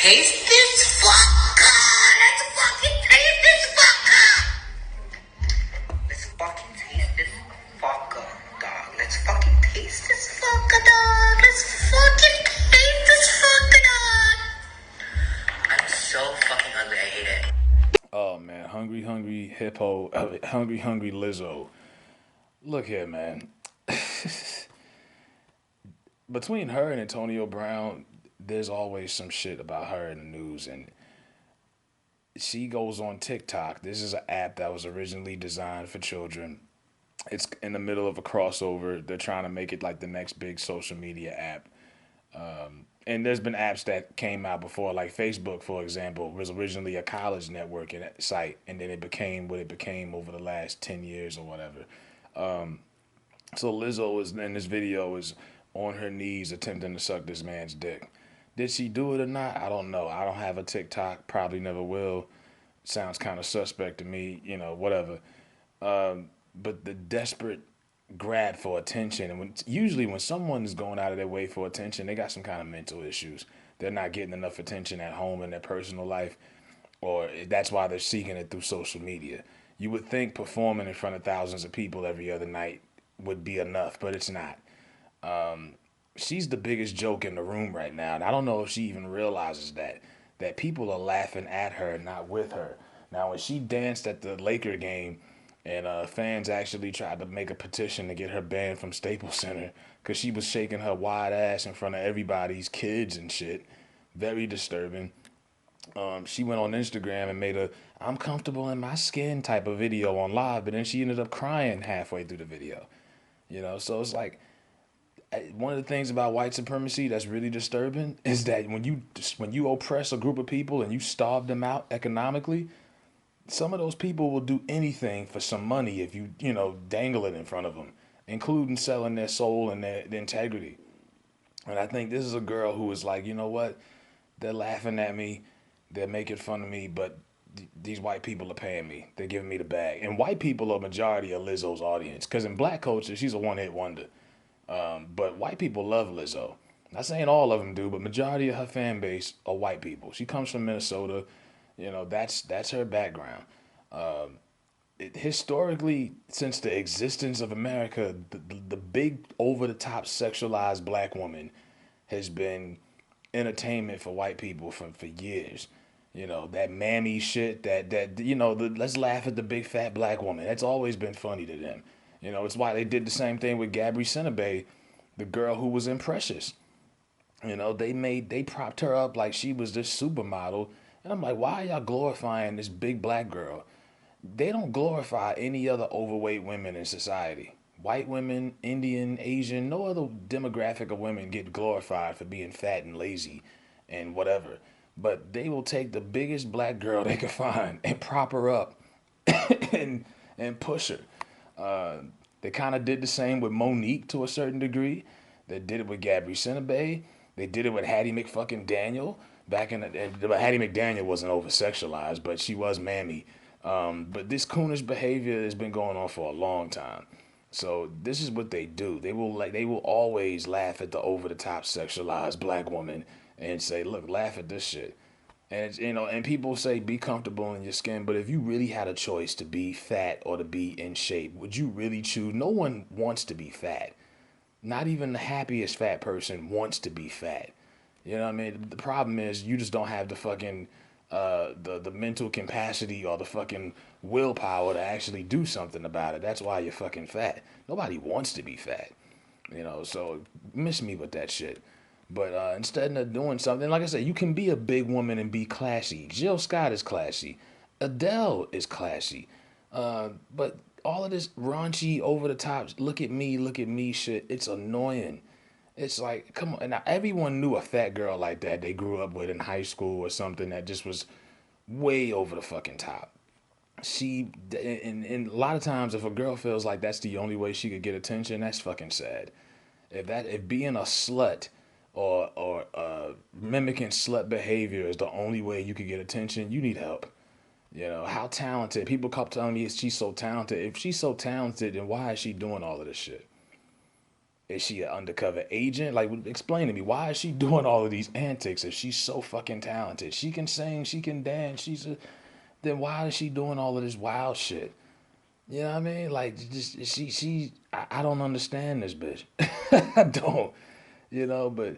taste this fucker. Let's fucking taste this fucker. Let's fucking taste this fucker, dog. Let's fucking taste this fucker, dog. Let's fucking taste this fucker, dog. I'm so fucking hungry. I hate it. Oh man, hungry, hungry hippo, hungry, hungry Lizzo. Look here, man. Between her and Antonio Brown, there's always some shit about her in the news, and she goes on TikTok. This is an app that was originally designed for children. It's in the middle of a crossover. They're trying to make it like the next big social media app. And there's been apps that came out before, like Facebook, for example, was originally a college networking site, and then it became what it became over the last 10 years or whatever. So Lizzo is in this video is on her knees attempting to suck this man's dick. Did she do it or not? I don't know. I don't have a TikTok. Probably never will. Sounds kind of suspect to me. Whatever. But the desperate grab for attention, and usually when someone is going out of their way for attention, they got some kind of mental issues. They're not getting enough attention at home in their personal life, or that's why they're seeking it through social media. You would think performing in front of thousands of people every other night would be enough, but it's not. She's the biggest joke in the room right now, and I don't know if she even realizes that people are laughing at her, not with her. Now, when she danced at the Laker game, and fans actually tried to make a petition to get her banned from Staples Center because she was shaking her wide ass in front of everybody's kids and shit. Very disturbing. She went on Instagram and made a "I'm comfortable in my skin" type of video on live, but then she ended up crying halfway through the video. So it's like one of the things about white supremacy that's really disturbing is that when you oppress a group of people and you starve them out economically, some of those people will do anything for some money if you dangle it in front of them, including selling their soul and their integrity. And I think this is a girl who is like, you know what? They're laughing at me, they're making fun of me, but these white people are paying me. They're giving me the bag. And white people are majority of Lizzo's audience, because in black culture, she's a one-hit wonder. But white people love Lizzo. Not saying all of them do, but majority of her fan base are white people. She comes from Minnesota. That's her background. Historically, since the existence of America, the big over-the-top sexualized black woman has been entertainment for white people for years. That mammy shit, let's laugh at the big fat black woman. That's always been funny to them. It's why they did the same thing with Gabby Sidibe, the girl who was in Precious. They propped her up like she was this supermodel. And I'm like, why are y'all glorifying this big black girl? They don't glorify any other overweight women in society. White women, Indian, Asian, no other demographic of women get glorified for being fat and lazy and whatever. But they will take the biggest black girl they can find and prop her up and push her. They kind of did the same with Monique to a certain degree. They did it with Gabby Sidibe. They did it with Hattie McFucking Daniel. Hattie McDaniel wasn't over sexualized, but she was mammy. But this coonish behavior has been going on for a long time. So this is what they do. They will always laugh at the over the top sexualized black woman and say, "Look, laugh at this shit." And and people say be comfortable in your skin, but if you really had a choice to be fat or to be in shape, would you really choose? No one wants to be fat. Not even the happiest fat person wants to be fat. You know what I mean? The problem is you just don't have the fucking the mental capacity or the fucking willpower to actually do something about it. That's why you're fucking fat. Nobody wants to be fat. So miss me with that shit. But instead of doing something, like I said, you can be a big woman and be classy. Jill Scott is classy. Adele is classy. But all of this raunchy, over the top, look at me shit, it's annoying. It's like, come on. Now, everyone knew a fat girl like that they grew up with in high school or something that just was way over the fucking top. And a lot of times, if a girl feels like that's the only way she could get attention, that's fucking sad. If being a slut or mimicking slut behavior is the only way you could get attention, you need help. How talented. People keep telling me she's so talented. If she's so talented, then why is she doing all of this shit? Is she an undercover agent? Like, explain to me, why is she doing all of these antics if she's so fucking talented? She can sing, she can dance, then why is she doing all of this wild shit? You know what I mean? Like, just I don't understand this bitch. I don't, but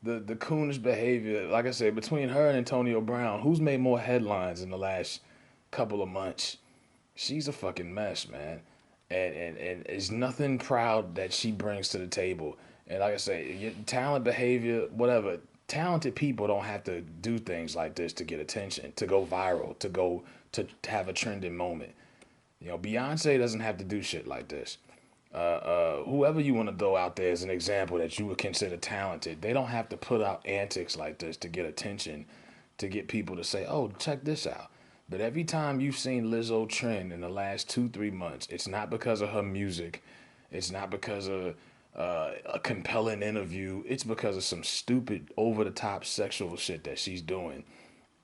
the coonish behavior, like I said, between her and Antonio Brown, who's made more headlines in the last couple of months? She's a fucking mess, man. And it's nothing proud that she brings to the table. And like I say, talent, behavior, whatever. Talented people don't have to do things like this to get attention, to go viral, to have a trending moment. Beyonce doesn't have to do shit like this. Whoever you want to throw out there as an example that you would consider talented, they don't have to put out antics like this to get attention, to get people to say, "Oh, check this out." But every time you've seen Lizzo trend in the last 2, 3 months, it's not because of her music, it's not because of a compelling interview. It's because of some stupid, over the top sexual shit that she's doing.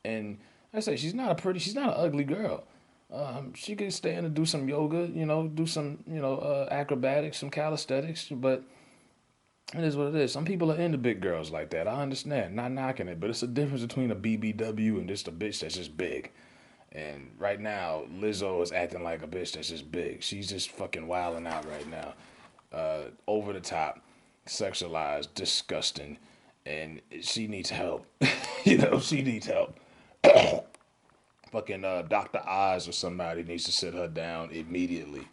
And I say she's not an ugly girl. She can stand and do some yoga, do some, acrobatics, some calisthenics, but it is what it is. Some people are into big girls like that. I understand, not knocking it, but it's a difference between a BBW and just a bitch that's just big. And right now, Lizzo is acting like a bitch that's just big. She's just fucking wilding out right now. Over the top, sexualized, disgusting, and she needs help. She needs help. Fucking Dr. Oz or somebody needs to sit her down immediately.